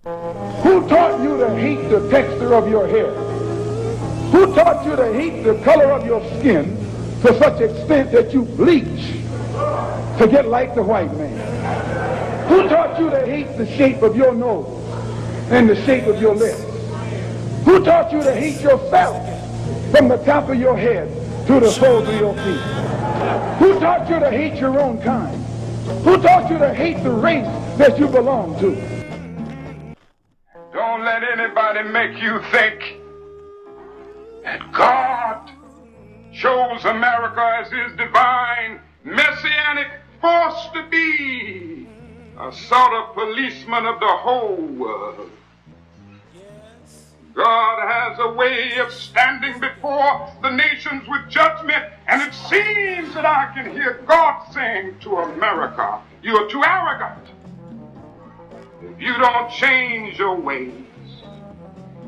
Who taught you to hate the texture of your hair? Who taught you to hate the color of your skin to such extent that you bleach to get like the white man? Who taught you to hate the shape of your nose and the shape of your lips? Who taught you to hate yourself from the top of your head to the soles of your feet? Who taught you to hate your own kind? Who taught you to hate the race that you belong to? Don't let anybody make you think that God chose America as his divine messianic force to be a sort of policeman of the whole world. God has a way of standing before the nations with judgment, and it seems that I can hear God saying to America, you are too arrogant. If you don't change your ways,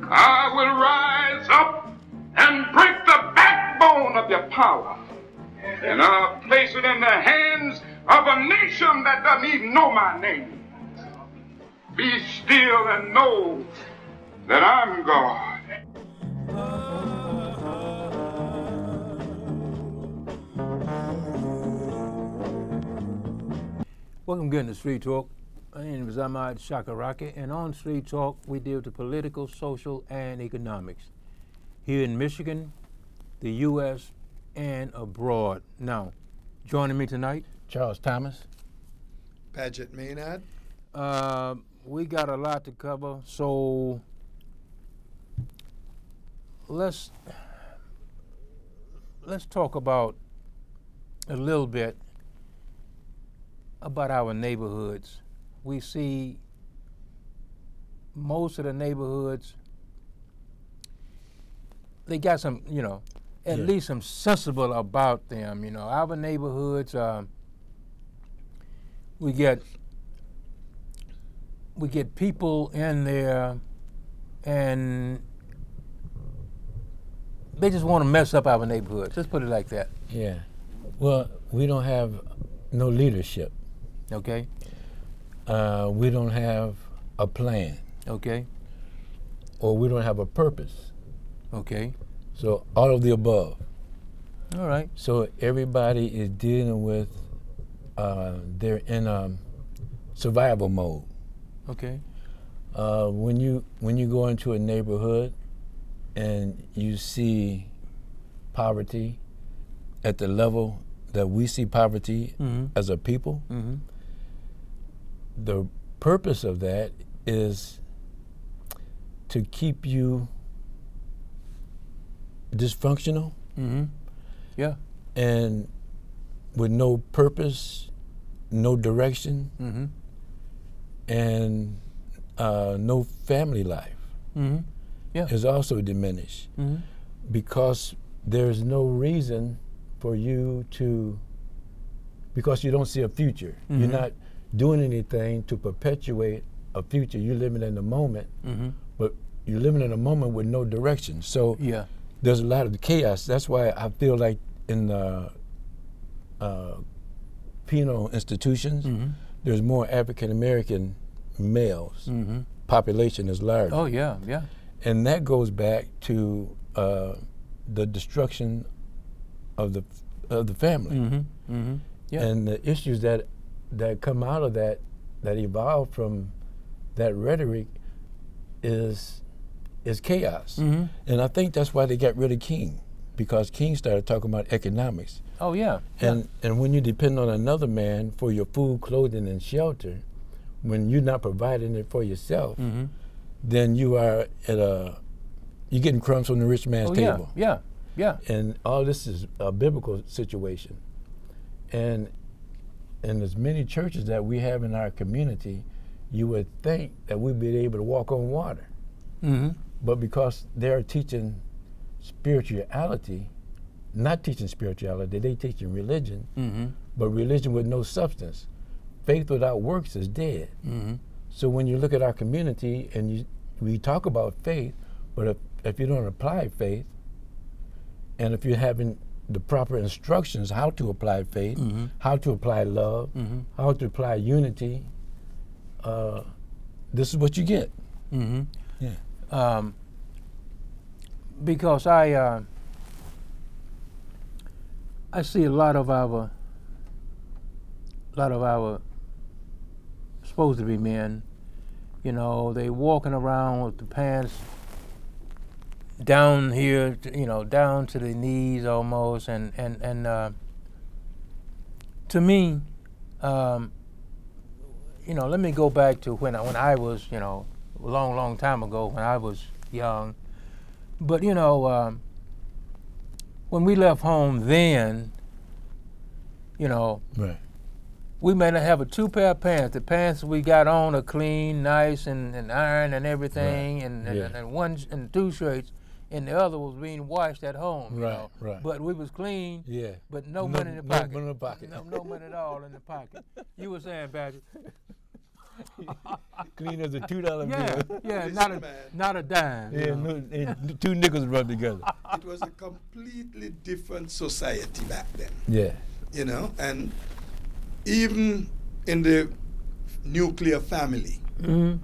I will rise up and break the backbone of your power, and I'll place it in the hands of a nation that doesn't even know my name. Be still and know that I'm God. Welcome again to Street Talk. My name is Ahmad Shakaraki, and on Street Talk, we deal with political, social, and economics here in Michigan, the U.S., and abroad. Now, joining me tonight, Charles Thomas. Paget Maynard. We got a lot to cover, so let's talk about a little bit about our neighborhoods. We see most of the neighborhoods, they got some, at least some sensible about them. Our neighborhoods, we get people in there and they just want to mess up our neighborhoods. Let's put it like that. Yeah. Well, we don't have no leadership. Okay. We don't have a plan. Okay. Or we don't have a purpose. Okay. So all of the above. All right. So everybody is dealing with, they're in survival mode. Okay. When you go into a neighborhood and you see poverty at the level that we see poverty as a people, the purpose of that is to keep you dysfunctional Yeah. and with no purpose, no direction, and no family life Yeah. is also diminished because there's no reason for you to, because you don't see a future. You're not doing anything to perpetuate a future. You're living in the moment, but you're living in a moment with no direction. So Yeah. there's a lot of chaos. That's why I feel like in the penal institutions, there's more African American males. Population is larger. Oh yeah. Yeah. And that goes back to the destruction of the family. Yeah. And the issues that come out of that evolve from that rhetoric is chaos. And I think that's why they got rid of King, because King started talking about economics. Oh yeah. And when you depend on another man for your food, clothing, and shelter, when you're not providing it for yourself, then you are you're getting crumbs from the rich man's table. Yeah. Yeah. And all this is a biblical situation. And as many churches that we have in our community, you would think that we'd be able to walk on water. But because they're teaching spirituality, not teaching spirituality, they teaching religion, but religion with no substance. Faith without works is dead. So when you look at our community and we talk about faith, but if you don't apply faith, and if you're having the proper instructions how to apply faith, how to apply love, how to apply unity, this is what you get. Mm-hmm. Yeah. Because I see a lot of our supposed to be men, you know, they walking around with the pants down here, you know, down to the knees almost, and to me, you know, let me go back to when I was, you know, a long time ago when I was young. But you know, when we left home then, you know, Right. we may not have a 2 pair of pants. The pants we got on are clean, nice, and iron and everything, Right. and, Yeah. and one and 2 shirts, and the other was being washed at home. You Right, know? right. But we was clean. Yeah. But no money in the pocket. No money in the pocket. No money at all in the pocket. You were saying, Patrick? Clean as a $2 Yeah, bill. yeah, Listen, man. not a dime. you Yeah, know. and 2 nickels rub together. It was a completely different society back then, Yeah. you know, and even in the nuclear family, Mm-hmm.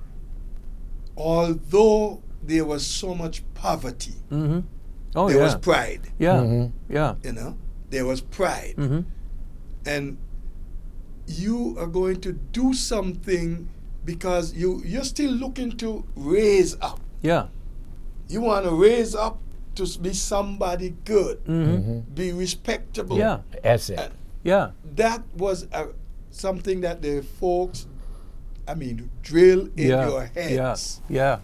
although there was so much poverty, Mm-hmm. Oh there yeah. was pride, Yeah. Mhm. Yeah. you know, there was pride. Mm-hmm. And you are going to do something because you're still looking to raise up. Yeah. You want to raise up to be somebody good, Mm-hmm. be respectable. Yeah. Asset. Yeah. That was something that the folks, I mean, drill in Yeah. your heads. Yeah.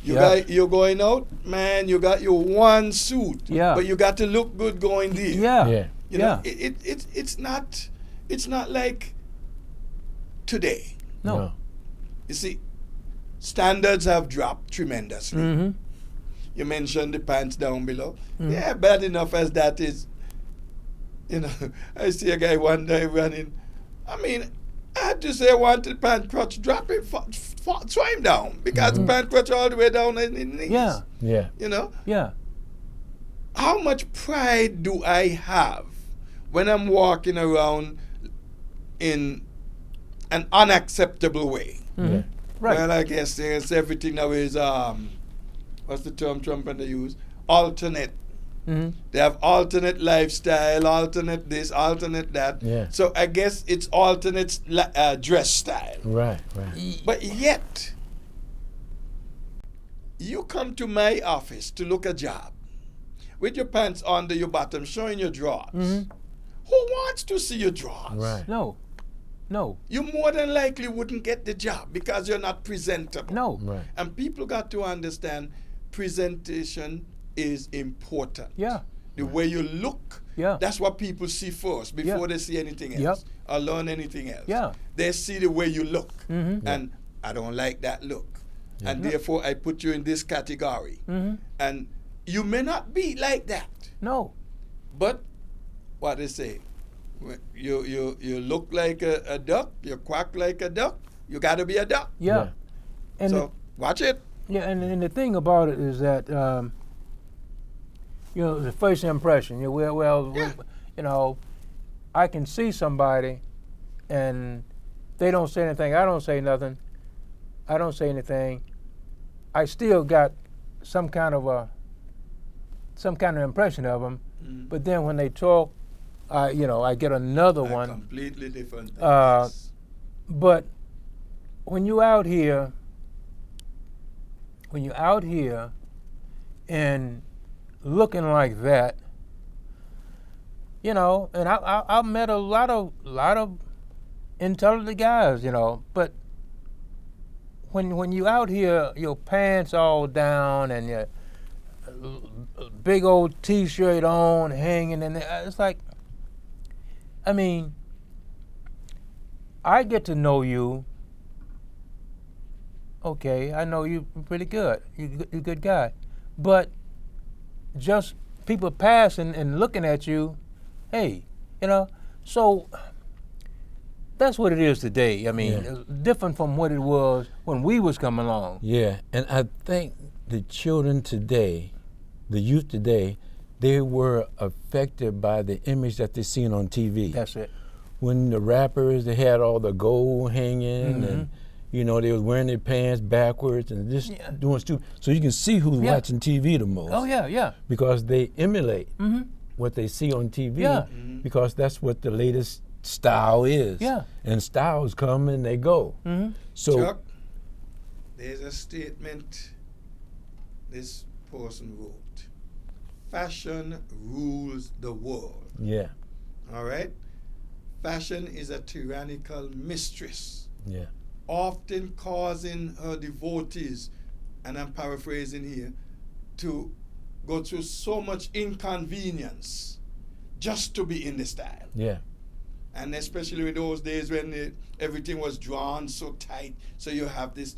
You're going out, man. You got your one suit, Yeah. but you got to look good going there. Yeah. Yeah. You Yeah. know, it's not like today. No. You see, standards have dropped tremendously. Mm-hmm. You mentioned the pants down below. Mhm. Yeah, bad enough as that is. You know, I see a guy one day running. I mean, I had to say I wanted pant crotch, drop it, throw him down because the pant crotch all the way down in the knees. Yeah. Yeah. You know, Yeah. how much pride do I have when I'm walking around in an unacceptable way? Mm-hmm. Yeah. Right. Well, I guess there's everything now is what's the term Trump and they use? Alternate. Mm-hmm. They have alternate lifestyle, alternate this, alternate that. Yeah. So I guess it's alternate dress style. Right. Right. But yet, you come to my office to look a job with your pants under your bottom, showing your drawers. Mhm. Who wants to see your drawers? Right. No. No. You more than likely wouldn't get the job because you're not presentable. No. Right. And people got to understand presentation is important. Yeah. The way you look, Yeah. that's what people see first before they see anything else or learn anything else. Yeah. They see the way you look. Mm-hmm. And I don't like that look. Yeah. And therefore I put you in this category. Mm-hmm. And you may not be like that. No. But what they say, you look like a duck, you quack like a duck, you gotta be a duck. Yeah. Yeah. And So watch it. and the thing about it is that you know, the first impression. Yeah. You know, I can see somebody, and they don't say anything. I don't say nothing. I don't say anything. I still got some kind of impression of them. Mm. But then when they talk, I get another A one. completely different thing. Yes. But when you're out here and looking like that, you know, and I met a lot of intelligent guys, you know, but when you out here, your pants all down and your big old T-shirt on, hanging in there, it's like, I mean, I get to know you. Okay, I know you pretty good. You're a good guy. But just people passing and looking at you, hey, you know, so that's what it is today. I mean, Yeah. it's different from what it was when we was coming along. Yeah, and I think the children today, the youth today, they were affected by the image that they seen on TV. That's it. When the rappers, they had all the gold hanging, Mhm. and You know, they was wearing their pants backwards and just Yeah. doing stupid. So you can see who's Yeah. watching TV the most. Oh yeah, yeah. Because they emulate Mm-hmm. what they see on TV. Yeah. Because that's what the latest style is. Yeah. And styles come and they go. Mm-hmm. So Chuck, there's a statement this person wrote. Fashion rules the world. yeah, All right? Fashion is a tyrannical mistress, yeah, often causing her devotees, and I'm paraphrasing here, to go through so much inconvenience just to be in the style. yeah, And especially in those days when everything was drawn so tight, so you have this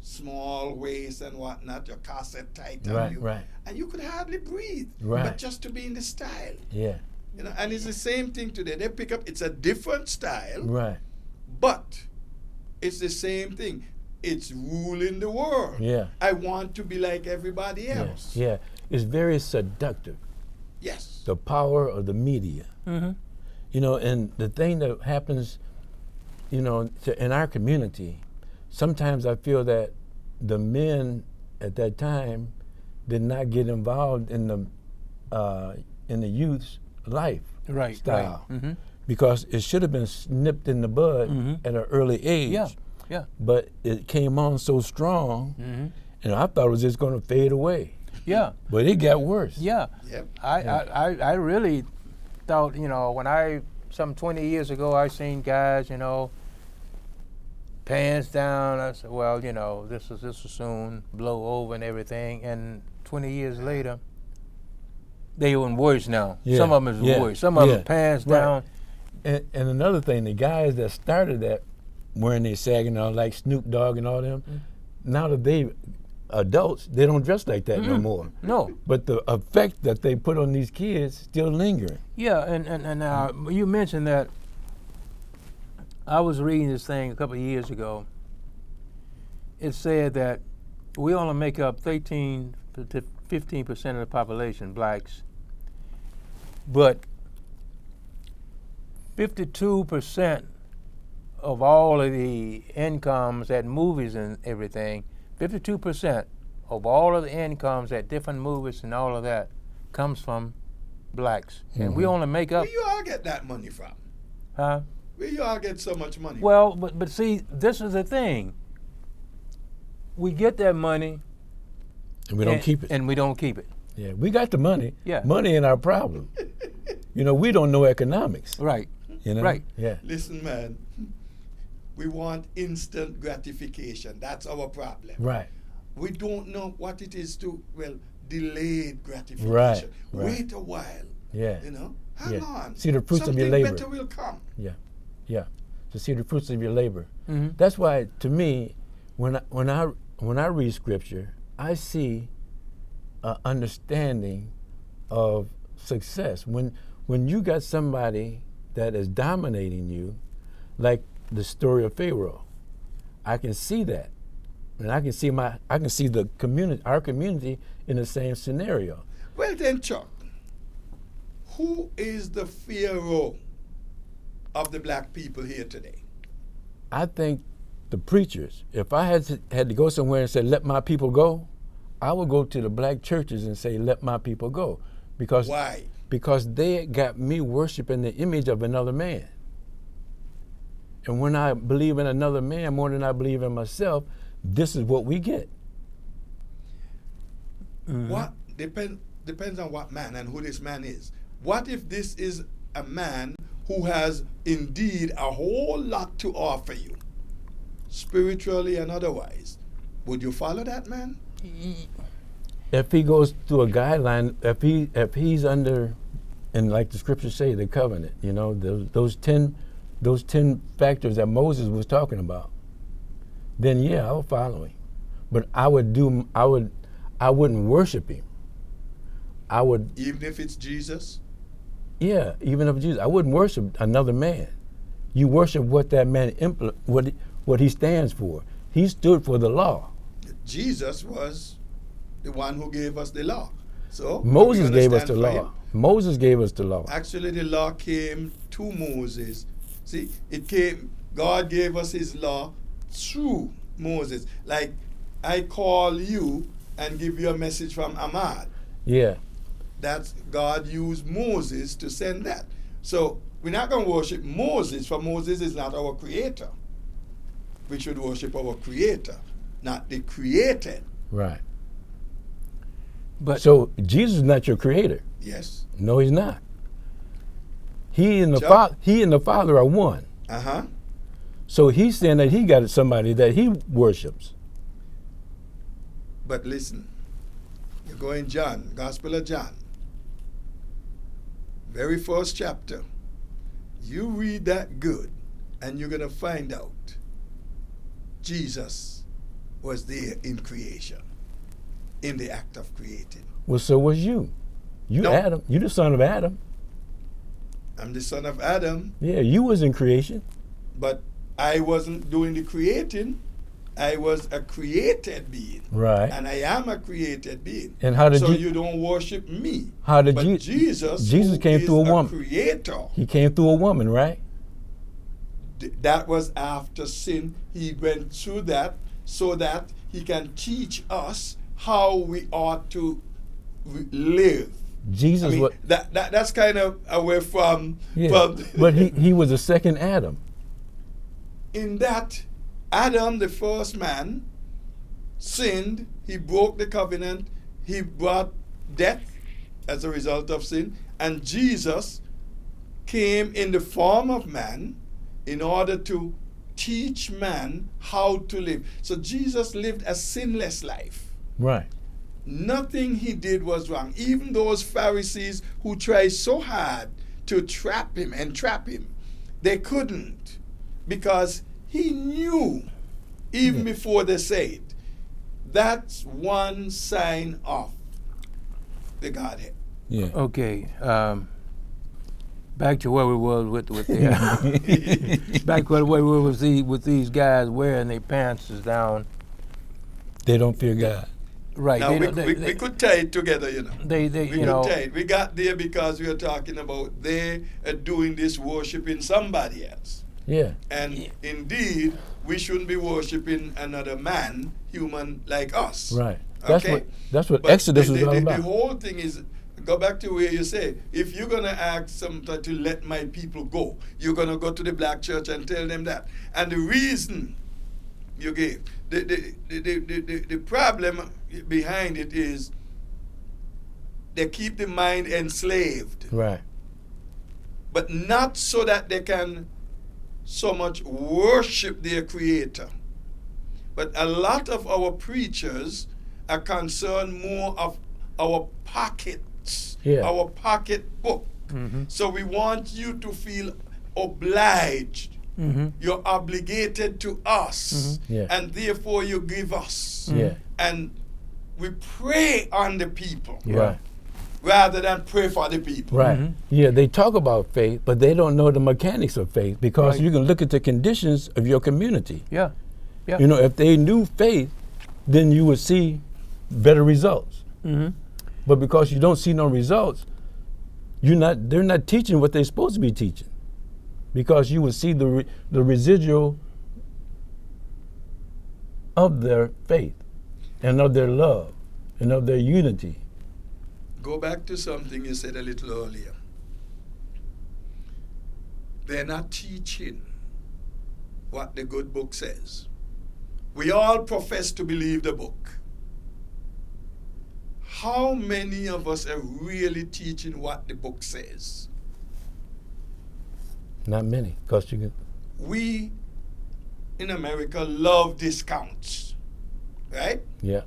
small waist and whatnot, your corset tight on right, you, right, and you could hardly breathe. Right. But just to be in the style, yeah, you know. And it's the same thing today. They pick up. It's a different style, right, but it's the same thing. It's ruling the world. yeah, I want to be like everybody yeah, else. yeah. It's very seductive, Yes. the power of the media. Mm-hmm. You know, and the thing that happens, you know, in our community, sometimes I feel that the men at that time did not get involved in the youth's life Right. style Right. Mm-hmm. because it should have been snipped in the bud Mhm. at an early age. Yeah. Yeah. But it came on so strong, Mm-hmm. and I thought it was just going to fade away. Yeah. But it got worse. Yeah. Yep. I really thought, you know, when some 20 years ago, I seen guys, you know, pants down. I said, well, you know, this will soon blow over and everything. And 20 years later, they even worse now. Yeah, Some of them is yeah, worse. Some of yeah, them pants right. down. And another thing, the guys that started that wearing their sagging on like Snoop Dogg and all them, now that they adults, they don't dress like that no more. No. But the effect that they put on these kids still lingering. Yeah, and you mentioned that. I was reading this thing a couple of years ago. It said that we only make up 13 to 15% of the population, blacks, but 52% of all of the incomes at movies and everything, 52% of all of the incomes at different movies and all of that comes from blacks. And we only make up, Where you all get that money from? huh? Where you all get so much money? Well, but see, this is the thing. We get that money, And we don't keep it. and we don't keep it. Yeah, we got the money. Yeah. Money ain't our problem. You know, we don't know economics. Right. You know? Right. Yeah. Listen, man. We want instant gratification. That's our problem. Right. We don't know what it is to, delayed gratification. Right, right. Wait a while. Yeah. You know, hang Yeah. on. See the fruits of Something your labor. better will come. Yeah. Yeah. To see the fruits of your labor. Mm-hmm. That's why, to me, when I read scripture, I see an understanding of success. When you got somebody that is dominating you, like the story of Pharaoh, I can see that, and I can see the community, our community, in the same scenario. Well then, Chuck, who is the Pharaoh of the black people here today? I think the preachers. If I had to go somewhere and say, "Let my people go," I would go to the black churches and say, "Let my people go," because Why? because they got me worshiping the image of another man. And when I believe in another man more than I believe in myself, this is what we get. What depends on what man and who this man is. What if this is a man who has indeed a whole lot to offer you, spiritually and otherwise? Would you follow that man? If he goes through a guideline, if he's under, and like the scriptures say, the covenant, you know, those 10 factors that Moses was talking about, then yeah, I would follow him. But I wouldn't worship him. I would, Even if it's Jesus? yeah, even if Jesus, I wouldn't worship another man. You worship what that man what he stands for. He stood for the law. Jesus was the one who gave us the law. So Moses we're gonna gave us stand the for law. him. Moses gave us the law. Actually, the law came to Moses. See, God gave us his law through Moses. Like I call you and give you a message from Ahmad. Yeah. That's God used Moses to send that. So we're not going to worship Moses, for Moses is not our creator. We should worship our creator, not the created. Right. But So Jesus is not your creator. Yes. No, he's not. He and the Chuck? He and the Father are one. Uh-huh. So he's saying that he got somebody that he worships. But listen, you go in John, Gospel of John, very first chapter. You read that good, and you're going to find out Jesus was there in creation, in the act of creating. Well, so was you. You No. Adam. You the son of Adam. I'm the son of Adam, Yeah, you was in creation. but I wasn't doing the creating. I was a created being. Right. And I am a created being. And how did so you- you don't worship me. How did but you- Jesus Jesus who came is through a woman. creator. He came through a woman, right? That was after sin. He went through that so that he can teach us how we ought to live. Jesus I mean, was. that's kind of away from, Yeah. But he was the second Adam. in that Adam, the first man, sinned. He broke the covenant. He brought death as a result of sin. And Jesus came in the form of man in order to teach man how to live. So Jesus lived a sinless life. Right. Nothing he did was wrong. Even those Pharisees who tried so hard to trap him, they couldn't, because he knew, even before they said it, that's one sign of the Godhead. Yeah. okay, back to where we was with the back where we were with these guys wearing their pants down. They don't fear God. Right. Now, they we, don't- we, they- we could tie it together, you know. they We you could know, tie it. We got there because we are talking about they are doing this worshiping somebody else. Yeah. And indeed, we shouldn't be worshiping another man, human like us. Right. Okay? That's what But Exodus was all the about. whole thing is, go back to where you say, if you're going to ask somebody to let my people go, you're going to go to the black church and tell them that. And the reason you gave, the problem behind it is they keep the mind enslaved, Right. but not so that they can so much worship their creator. But a lot of our preachers are concerned more of our pockets, Yeah. our pocketbook. So we want you to feel obliged. You're obligated to us, Yeah. and therefore you give us. Yeah. And we pray on the people Right. rather than pray for the people. Right. Yeah, they talk about faith, but they don't know the mechanics of faith, because Right. you can look at the conditions of your community. yeah, yeah. You know, if they knew faith, then you would see better results. But because you don't see no results, they're not teaching what they're supposed to be teaching, because you would see the residual of their faith and of their love and of their unity. Go back to something you said a little earlier. They're not teaching what the good book says. We all profess to believe the book. How many of us are really teaching what the book says? Not many, because you can. We in America love discounts, right? Yeah.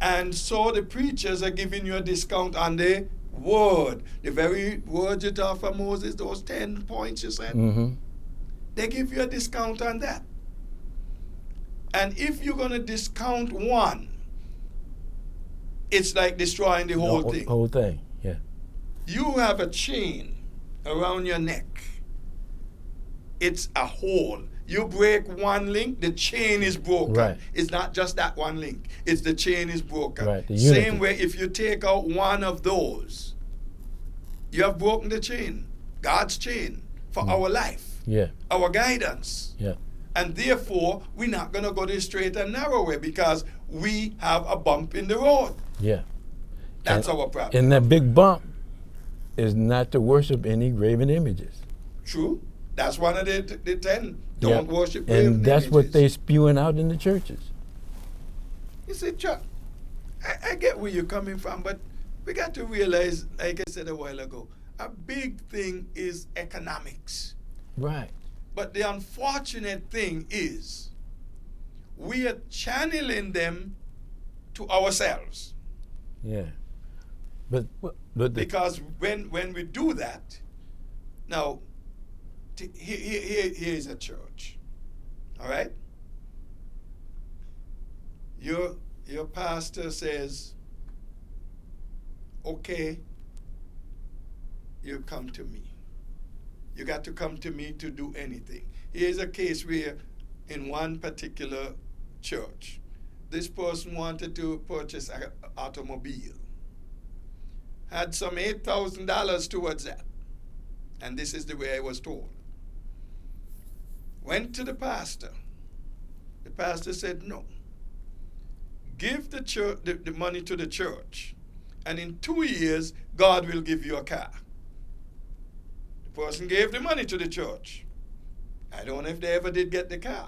And so the preachers are giving you a discount on the word. The very words you taught from Moses, those 10 points you said, Mm-hmm. they give you a discount on that. And if you're going to discount one, it's like destroying the whole thing. Whole thing. Yeah. You have a chain around your neck. It's a hole. You break one link, the chain is broken. Right. It's not just that one link. It's the chain is broken. Right, the unity. Same way, if you take out one of those, you have broken the chain. God's chain for our life, Yeah. our guidance. Yeah. And therefore, we're not going to go the straight and narrow way because we have a bump in the road. Yeah. That's our problem. And that big bump is not to worship any graven images. True. That's one of the 10. Don't worship graven images. And that's images. what they're spewing out in the churches. You see, Chuck, I get where you're coming from, but we got to realize, like I said a while ago, a big thing is economics. Right. But the unfortunate thing is we are channeling them to ourselves. Yeah. But because when we do that, now, here is a church, all right? Your pastor says, okay, you come to me. You got to come to me to do anything. Here's a case where in one particular church, this person wanted to purchase an automobile. Had some $8,000 towards that. And this is the way I was told. Went to the pastor. The pastor said, no. Give the church the money to the church. And in 2 years, God will give you a car. The person gave the money to the church. I don't know if they ever did get the car.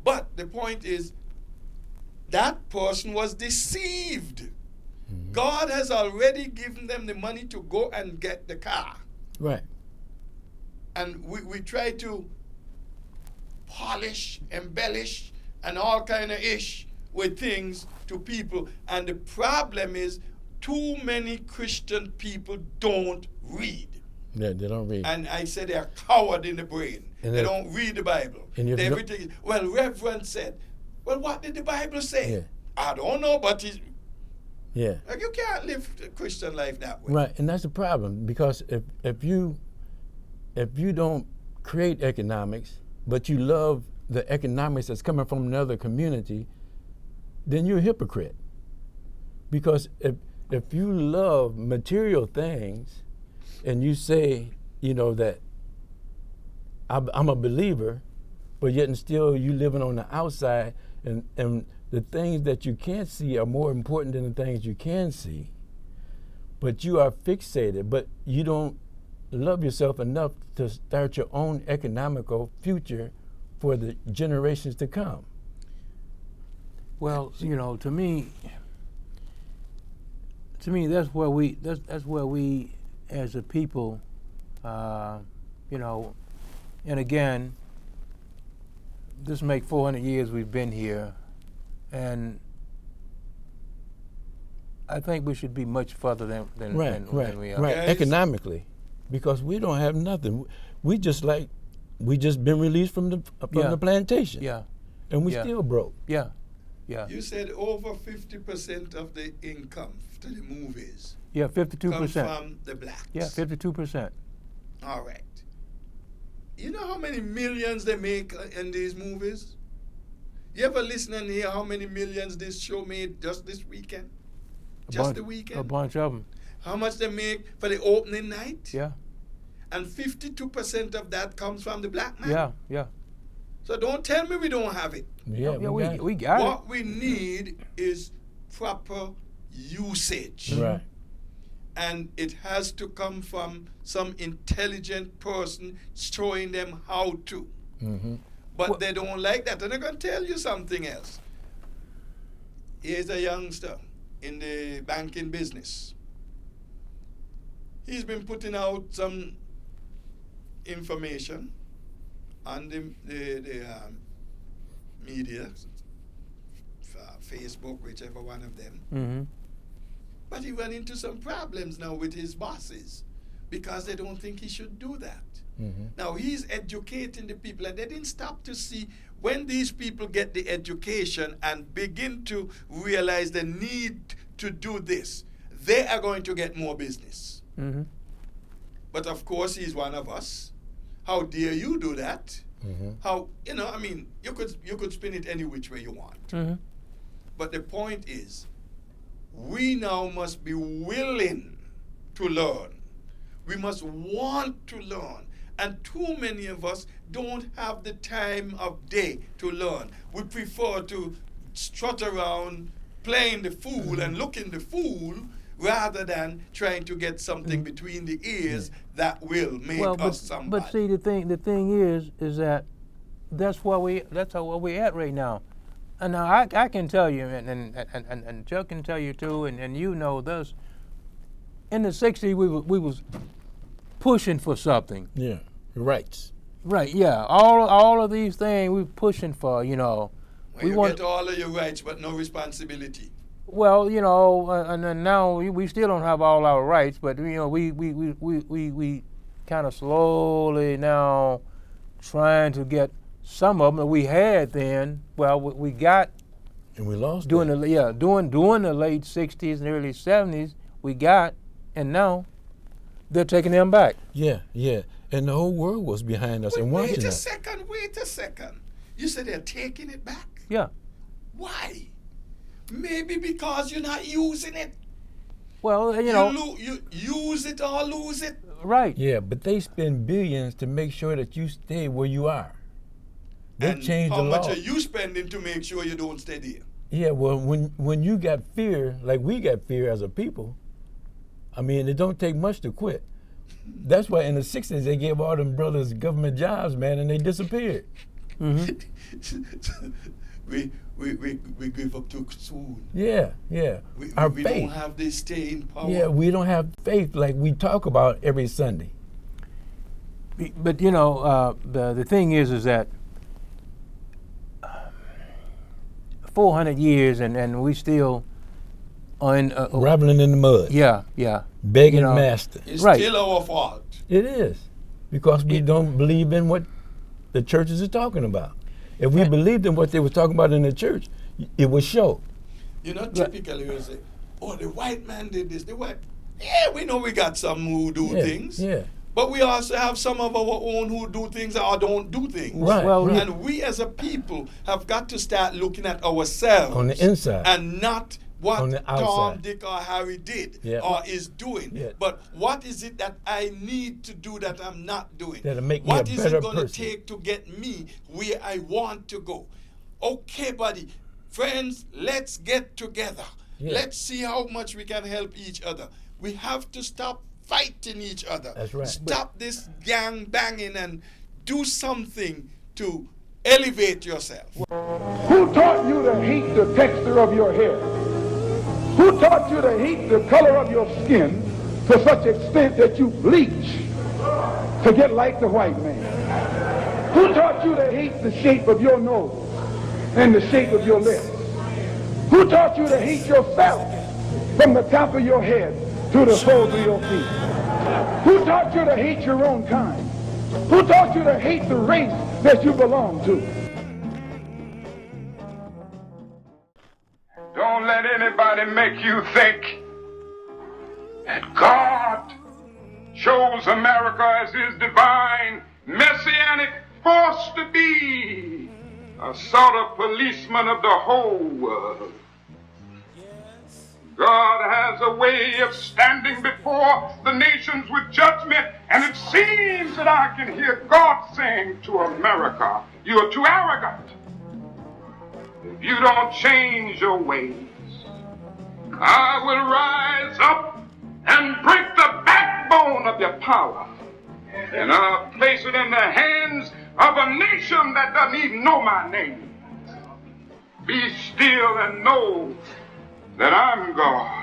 But the point is, that person was deceived. Mm-hmm. God has already given them the money to go and get the car. Right. And we try to polish, embellish, and all kind of ish with things to people. And the problem is, too many Christian people don't read. Yeah, they don't read. And I say they're coward in the brain. And they don't read the Bible. Everything. Well, Reverend said, well, what did the Bible say? Yeah. I don't know, but he's... Yeah. Like, you can't live the Christian life that way. Right, and that's the problem, because if you don't create economics, but you love the economics that's coming from another community, then you're a hypocrite. Because if you love material things and you say, you know, that I'm a believer, but yet and still you living on the outside, and the things that you can't see are more important than the things you can see, but you are fixated, but you don't love yourself enough to start your own economical future for the generations to come. Well, you know, to me, that's where we as a people, you know, and again, this make 400 years we've been here, and I think we should be much further than we are. Right, economically, because we don't have nothing. We just been released from the plantation. Yeah. And we still broke. Yeah. Yeah. You said over 50% of the income to the movies. Yeah, 52%. Comes from the blacks. Yeah, 52%. All right. You know how many millions they make in these movies? You ever listen and hear how many millions this show made just this weekend? The weekend? A bunch of them. How much they make for the opening night? Yeah. And 52% of that comes from the black man? Yeah, yeah. So don't tell me we don't have it. Yeah, we got it. What we need is proper usage. Right. And it has to come from some intelligent person showing them how to. Mm-hmm. But they don't like that. And I'm going to tell you something else. Here's a youngster in the banking business. He's been putting out some information on the media, Facebook, whichever one of them. Mm-hmm. But he ran into some problems now with his bosses because they don't think he should do that. Mm-hmm. Now he's educating the people, and they didn't stop to see when these people get the education and begin to realize the need to do this, they are going to get more business. Mm-hmm. But of course, he's one of us. How dare you do that? Mm-hmm. How, you know, I mean, you could spin it any which way you want. Mm-hmm. But the point is, we now must be willing to learn. We must want to learn. And too many of us don't have the time of day to learn. We prefer to strut around playing the fool and looking the fool rather than trying to get something between the ears that will make us somebody. But see, the thing is that that's where we're at right now. And now I can tell you, and Chuck can tell you too, and you know this. In the '60s, we was pushing for something. Yeah, rights. Right. Yeah. All of these things we pushing for. You know. Well, you get all of your rights, but no responsibility. Well, you know, and then now we still don't have all our rights, but you know, we kind of slowly now trying to get some of them that we had then. Well, we got and we lost during the late '60s and early '70s. We got, and now they're taking them back. Yeah, and the whole world was behind us and watching us. Wait a second. You said they're taking it back? Yeah. Why? Maybe because you're not using it. Well, you know. You use it or lose it. Right. Yeah, but they spend billions to make sure that you stay where you are. They changed the law. How much are you spending to make sure you don't stay there? Yeah, well, when you got fear, like we got fear as a people, I mean, it don't take much to quit. That's why in the '60s they gave all them brothers government jobs, man, and they disappeared. Mm-hmm. we give up too soon. Yeah. We faith. don't have this staying power. Yeah, we don't have faith like we talk about every Sunday. But you know, the thing is that 400 years and we still are in Rattling in the mud. Yeah. Begging You know, master. It's Right. still our fault. It is. Because we don't believe in what the churches are talking about. If we believed in what they were talking about in the church, it would show. You know, typically we say, oh, the white man did this, the white. Yeah, we know we got some who do things. Yeah. But we also have some of our own who do things or don't do things. Right. Well, right. And we as a people have got to start looking at ourselves. On the inside. And not what On the Tom, outside. Dick, or Harry did Yeah. or is doing. Yeah. But what is it that I need to do that I'm not doing? That'll make me What a is better it going to person. take to get me where I want to go? Okay, buddy. Friends, let's get together. Yeah. Let's see how much we can help each other. We have to stop fighting each other. That's right. Stop this gang banging and do something to elevate yourself. Who taught you to hate the texture of your hair? Who taught you to hate the color of your skin to such extent that you bleach to get like the white man? Who taught you to hate the shape of your nose and the shape of your lips? Who taught you to hate yourself from the top of your head to the soles of your feet? Who taught you to hate your own kind? Who taught you to hate the race that you belong to? Don't let anybody make you think that God chose America as his divine messianic force to be a sort of policeman of the whole world. God has a way of standing before the nations with judgment, and it seems that I can hear God saying to America, you are too arrogant. If you don't change your ways, I will rise up and break the backbone of your power, and I'll place it in the hands of a nation that doesn't even know my name. Be still and know that I'm God.